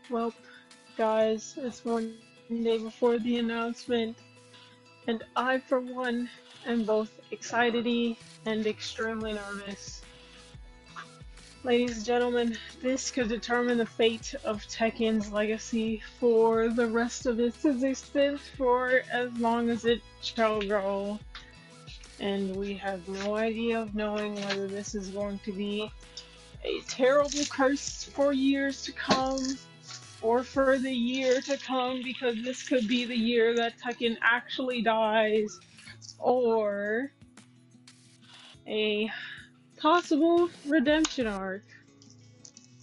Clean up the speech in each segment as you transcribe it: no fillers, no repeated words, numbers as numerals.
Well, guys, it's one day before the announcement, and I, for one, am both excited and extremely nervous. Ladies and gentlemen, this could determine the fate of Tekken's legacy for the rest of its existence, for as long as it shall go. And we have no idea of knowing whether this is going to be a terrible curse for years to come, or for the year to come, because this could be the year that Tekken actually dies, or a possible redemption arc.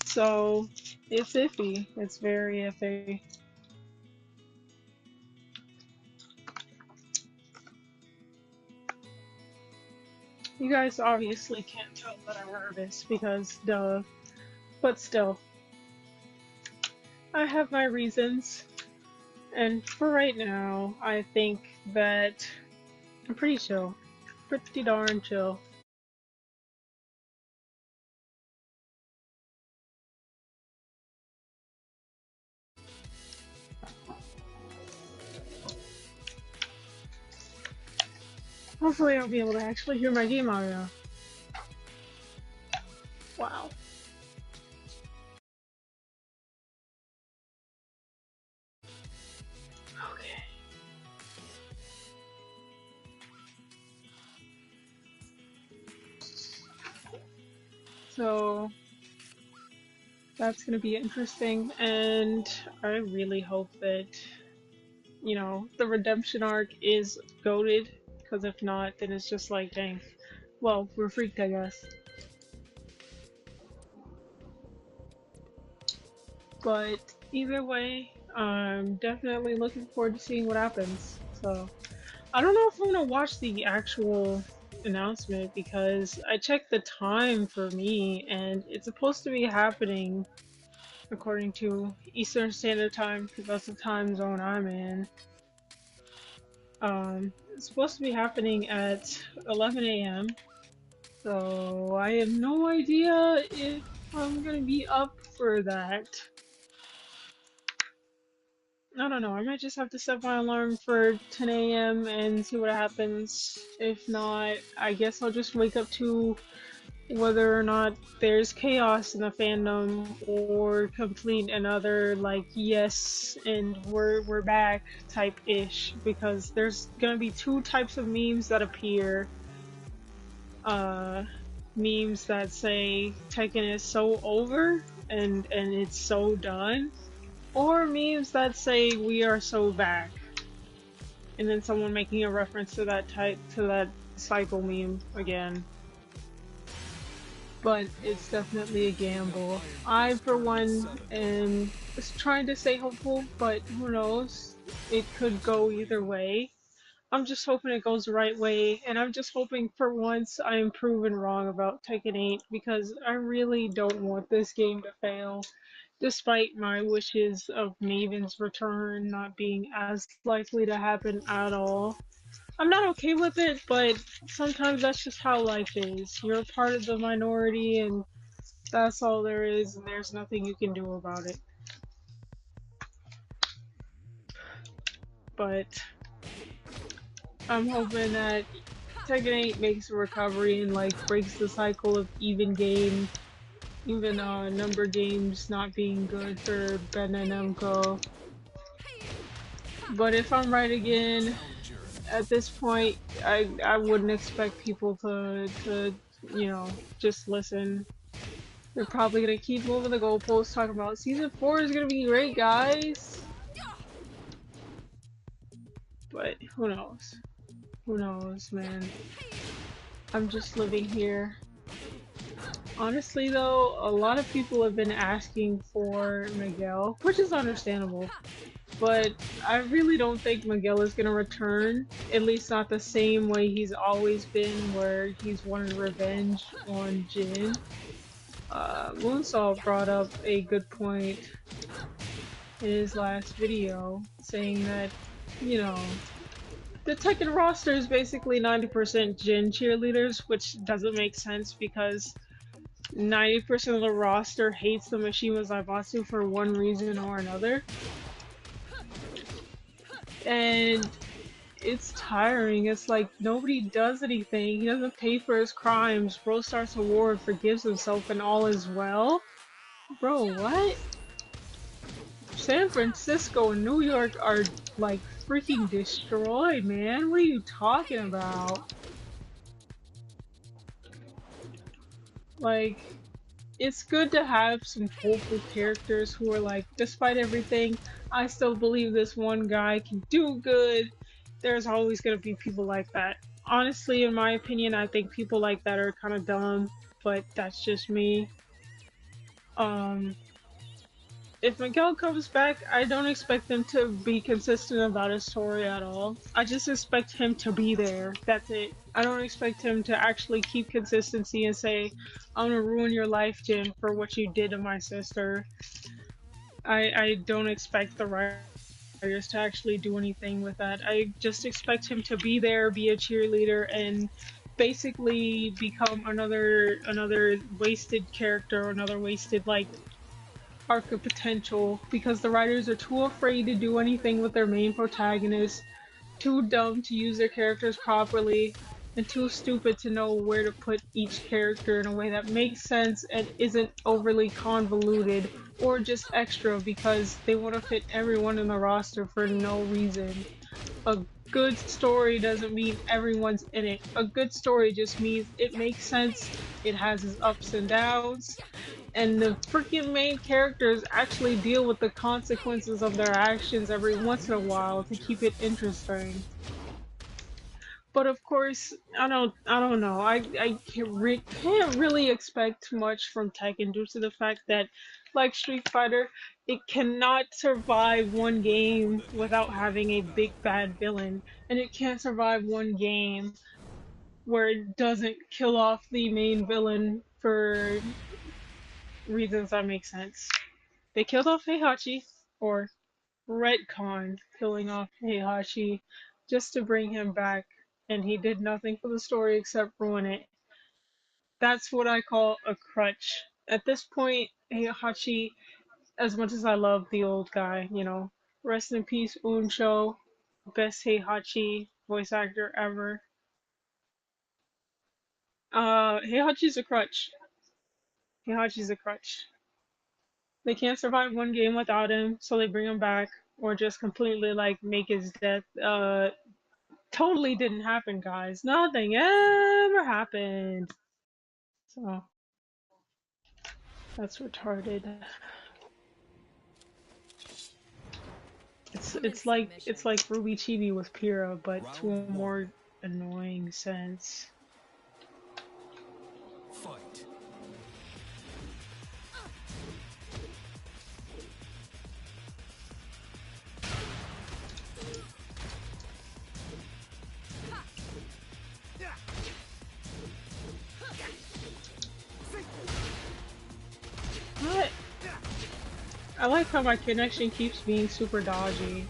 So it's iffy. It's very iffy. You guys obviously can't tell that I'm nervous because duh. But still, I have my reasons. And for right now, I think that I'm pretty chill. Pretty darn chill. Hopefully I'll be able to actually hear my game audio. Wow. Okay. So that's gonna be interesting, and I really hope that, the redemption arc is goated, because if not, then it's just like, dang. Well, we're freaked, I guess. But either way, I'm definitely looking forward to seeing what happens. So I don't know if I'm gonna watch the actual announcement because I checked the time for me and it's supposed to be happening according to Eastern Standard Time because that's the time zone I'm in. It's supposed to be happening at 11 a.m. So I have no idea if I'm gonna be up for that. I don't know, I might just have to set my alarm for 10 a.m. and see what happens. If not, I guess I'll just wake up to whether or not there's chaos in the fandom or complete another like yes and we're back type ish, because there's gonna be two types of memes that appear. Uh Memes that say Tekken is so over and it's so done, or memes that say we are so back, and then someone making a reference to that cycle meme again. But it's definitely a gamble. I, for one, am just trying to stay hopeful, but who knows? It could go either way. I'm just hoping it goes the right way, and I'm just hoping for once I am proven wrong about Tekken 8, because I really don't want this game to fail, despite my wishes of Maven's return not being as likely to happen at all. I'm not okay with it, but sometimes that's just how life is. You're a part of the minority, and that's all there is, and there's nothing you can do about it. But I'm hoping that Tekken 8 makes a recovery and like breaks the cycle of even number games not being good for Ben and Namco. But if I'm right again, at this point, I wouldn't expect people to just listen. They're probably gonna keep moving the goalposts, talking about season 4 is gonna be great, guys. But who knows? Who knows, man? I'm just living here. Honestly, though, a lot of people have been asking for Miguel, which is understandable. But I really don't think Miguel is gonna return, at least not the same way he's always been, where he's wanted revenge on Jin. Moonsault brought up a good point in his last video, saying that, you know, the Tekken roster is basically 90% Jin cheerleaders, which doesn't make sense because 90% of the roster hates the Mishima Zaibatsu for one reason or another. And it's tiring. It's like nobody does anything. He doesn't pay for his crimes. Bro starts a war and forgives himself and all is well. Bro, what? San Francisco and New York are like freaking destroyed, man. What are you talking about? Like, it's good to have some hopeful characters who are like, despite everything, I still believe this one guy can do good. There's always gonna be people like that. Honestly, in my opinion, I think people like that are kind of dumb, but that's just me. Um, if Miguel comes back, I don't expect him to be consistent about his story at all. I just expect him to be there. That's it. I don't expect him to actually keep consistency and say, I'm gonna ruin your life, Jin, for what you did to my sister. I don't expect the writers to actually do anything with that. I just expect him to be there, be a cheerleader, and basically become another wasted character, another wasted like arc of potential, because the writers are too afraid to do anything with their main protagonist, too dumb to use their characters properly, and too stupid to know where to put each character in a way that makes sense and isn't overly convoluted or just extra because they want to fit everyone in the roster for no reason. A good story doesn't mean everyone's in it. A good story just means it makes sense, it has its ups and downs, and the freaking main characters actually deal with the consequences of their actions every once in a while to keep it interesting. But of course, I don't know. I can't really expect much from Tekken due to the fact that, like Street Fighter, it cannot survive one game without having a big bad villain, and it can't survive one game where it doesn't kill off the main villain for reasons that make sense. They killed off Heihachi, or retconned killing off Heihachi just to bring him back, and he did nothing for the story except ruin it. That's what I call a crutch. At this point, Heihachi, as much as I love the old guy, rest in peace, Unsho, best Heihachi voice actor ever. Heihachi's a crutch. Heihachi's a crutch. They can't survive one game without him, so they bring him back, or just completely like make his death totally didn't happen, guys. Nothing ever happened. So that's retarded. It's like Ruby Chibi with Pyrrha, but to a more annoying sense. Fight. What? I like how my connection keeps being super dodgy.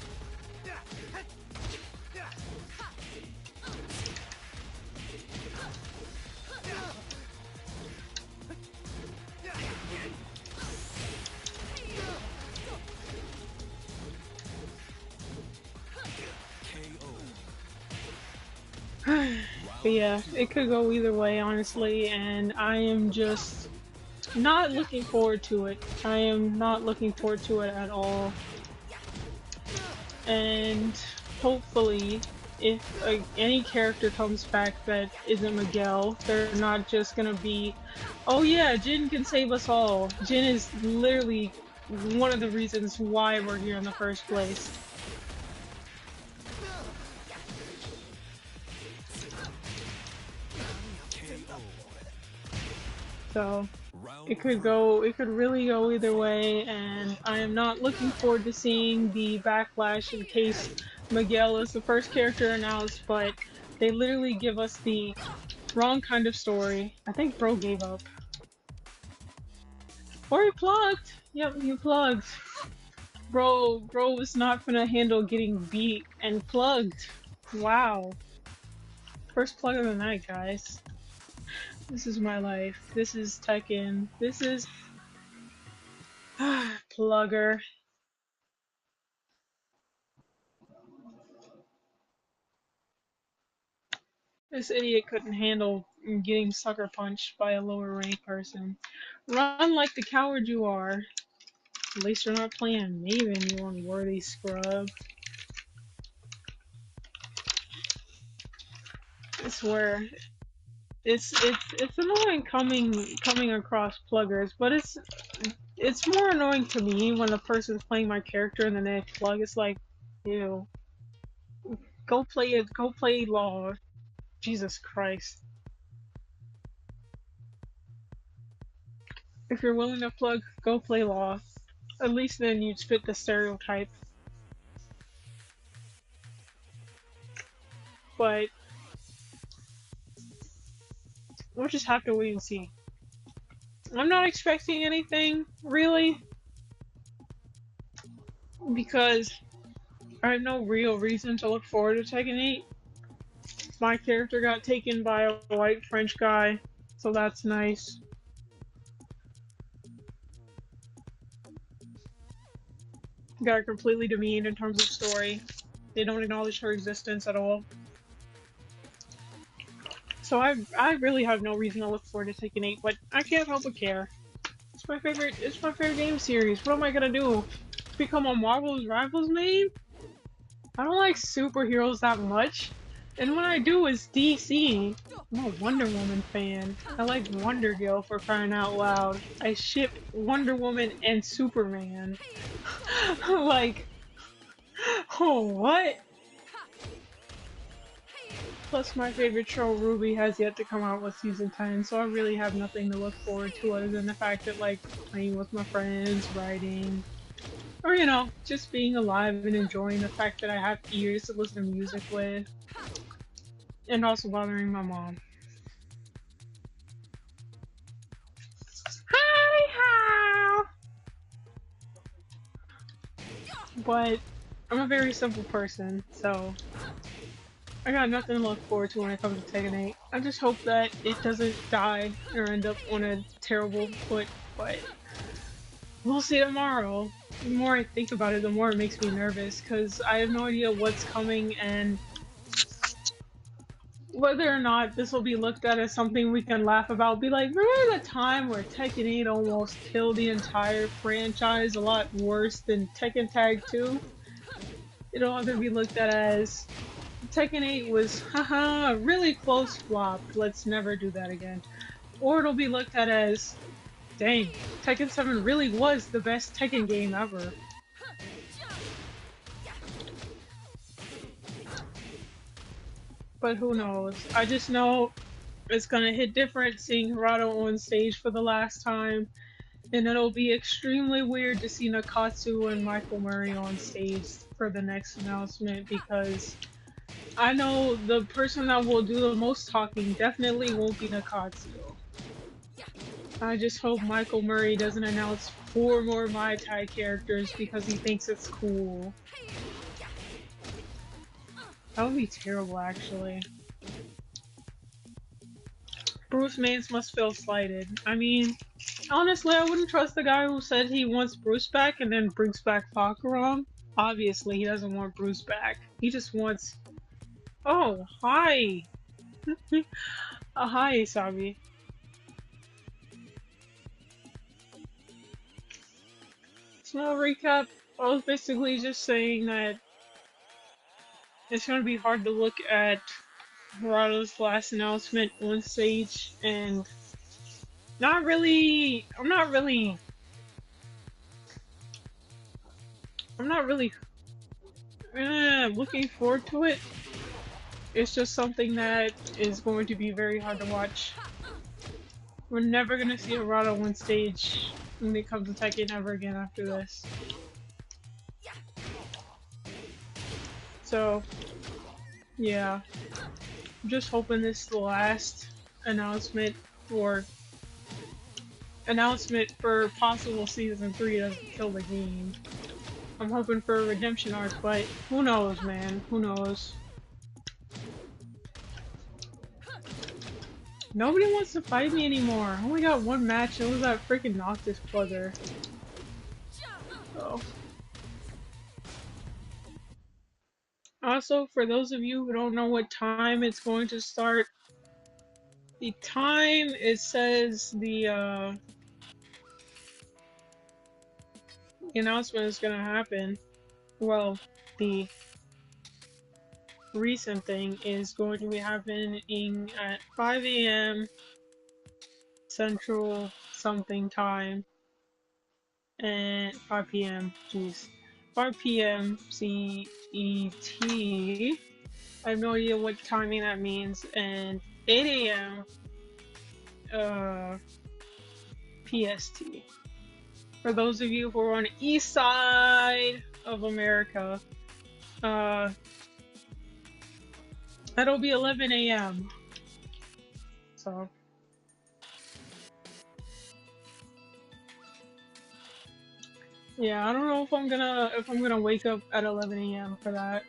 But yeah, it could go either way, honestly, and I am just not looking forward to it. I am not looking forward to it at all. And hopefully, if any character comes back that isn't Miguel, they're not just gonna be, oh yeah, Jin can save us all. Jin is literally one of the reasons why we're here in the first place. So it could really go either way, and I am not looking forward to seeing the backlash in case Miguel is the first character announced, but they literally give us the wrong kind of story. I think Bro gave up. Or he plugged! Yep, he plugged. Bro was not gonna handle getting beat and plugged. Wow. First plug of the night, guys. This is my life. This is Tekken. This is Plugger. This idiot couldn't handle getting sucker punched by a lower rank person. Run like the coward you are. At least you're not playing Maven, you unworthy scrub. I swear, it's annoying coming across pluggers, but it's more annoying to me when the person's playing my character and then they plug. It's like, ew, go play it, go play Law. Jesus Christ. If you're willing to plug, go play Law. At least then you'd fit the stereotype. But we'll just have to wait and see. I'm not expecting anything, really, because I have no real reason to look forward to Tekken 8. My character got taken by a white French guy, so that's nice. Got completely demeaned in terms of story. They don't acknowledge her existence at all. So I really have no reason to look forward to Tekken 8, but I can't help but care. It's my favorite game series. What am I gonna do? Become a Marvel's Rivals main? I don't like superheroes that much. And when I do, it's DC. I'm a Wonder Woman fan. I like Wonder Girl for crying out loud. I ship Wonder Woman and Superman. Like, oh, what? Plus, my favorite show, Ruby, has yet to come out with season 10, so I really have nothing to look forward to other than the fact that, like, playing with my friends, writing, or, you know, just being alive and enjoying the fact that I have ears to listen to music with, and also bothering my mom. Hi, how? But I'm a very simple person, so I got nothing to look forward to when it comes to Tekken 8. I just hope that it doesn't die or end up on a terrible foot, but we'll see tomorrow. The more I think about it, the more it makes me nervous, because I have no idea what's coming and whether or not this will be looked at as something we can laugh about. Be like, remember the time where Tekken 8 almost killed the entire franchise a lot worse than Tekken Tag 2? It'll either be looked at as Tekken 8 was, haha, a really close flop, let's never do that again. Or it'll be looked at as, dang, Tekken 7 really was the best Tekken game ever. But who knows? I just know it's gonna hit different seeing Hirado on stage for the last time, and it'll be extremely weird to see Nakatsu and Michael Murray on stage for the next announcement, because I know the person that will do the most talking definitely won't be Nakatsu. I just hope Michael Murray doesn't announce 4 more Mai Tai characters because he thinks it's cool. That would be terrible, actually. Bruce Mains must feel slighted. I mean, honestly, I wouldn't trust the guy who said he wants Bruce back and then brings back Fakaram. Obviously, he doesn't want Bruce back. He just wants... Oh, hi! Hi, Isabi. Small recap, I was basically just saying that it's gonna be hard to look at Hirado's last announcement on stage and I'm not really looking forward to it. It's just something that is going to be very hard to watch. We're never gonna see Hirado on stage when it comes to Tekken ever again after this. So, yeah. I'm just hoping this is the last announcement for possible season 3 doesn't kill the game. I'm hoping for a redemption arc, but who knows, man? Who knows? Nobody wants to fight me anymore. I only got one match and it was that freaking Noctis brother. So. Also, for those of you who don't know what time it's going to start, the time it says the announcement is gonna happen. Well, the recent thing is going to be happening at 5 a.m. Central something time and 5 p.m. Jeez, 5 p.m. CET. I have no idea what timing that means, and 8 a.m. PST. For those of you who are on the east side of America, that'll be 11 a.m. So. Yeah, I don't know if I'm gonna wake up at 11 a.m. for that.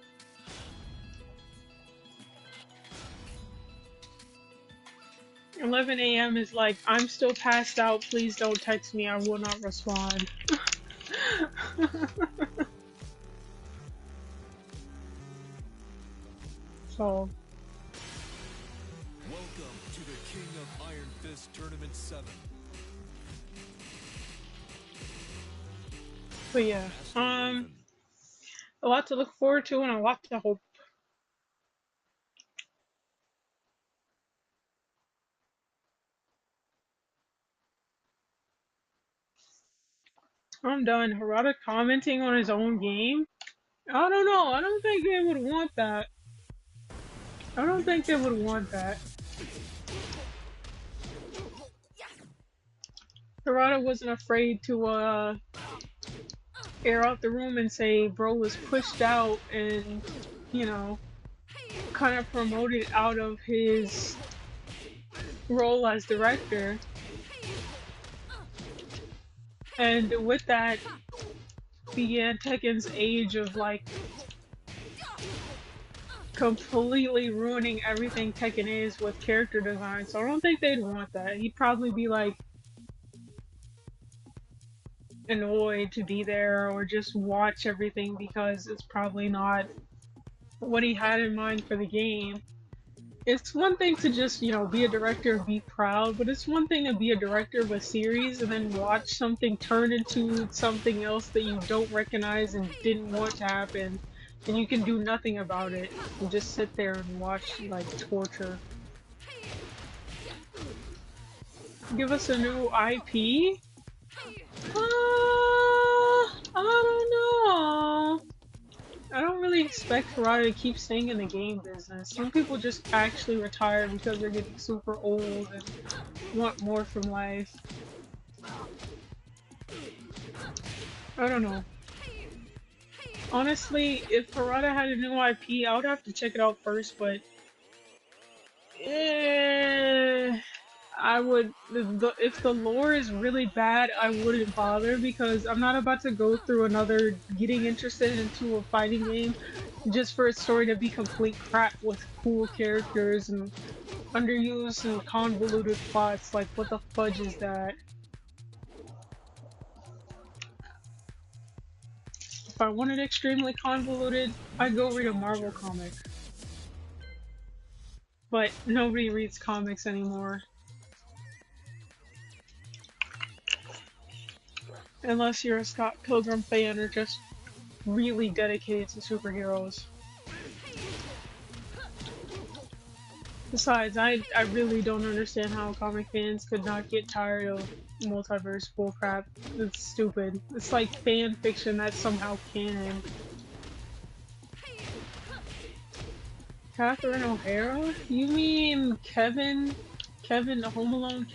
"11 a.m. is like, I'm still passed out, please don't text me, I will not respond." So. Welcome to the King of Iron Fist Tournament 7. But yeah, a lot to look forward to and a lot to hope. I'm done. Harada commenting on his own game? I don't know. I don't think they would want that. I don't think they would want that. Harada wasn't afraid to air out the room and say bro was pushed out and, you know, kind of promoted out of his role as director. And with that began Tekken's age of like completely ruining everything Tekken is with character design. So I don't think they'd want that. He'd probably be like annoyed to be there or just watch everything because it's probably not what he had in mind for the game. It's one thing to just, you know, be a director and be proud, but it's one thing to be a director of a series and then watch something turn into something else that you don't recognize and didn't want to happen, and you can do nothing about it. You just sit there and watch, like, torture. Give us a new IP? I don't know. I don't really expect Harada to keep staying in the game business. Some people just actually retire because they're getting super old and want more from life. I don't know. Honestly, if Harada had a new IP, I would have to check it out first, but I would, if the lore is really bad, I wouldn't bother because I'm not about to go through another getting interested into a fighting game just for its story to be complete crap with cool characters and underused and convoluted plots. Like, what the fudge is that? If I wanted extremely convoluted, I'd go read a Marvel comic. But nobody reads comics anymore. Unless you're a Scott Pilgrim fan or just really dedicated to superheroes. Besides, I really don't understand how comic fans could not get tired of multiverse bullcrap. It's stupid. It's like fan fiction that's somehow canon. Catherine O'Hara? You mean Kevin the Home Alone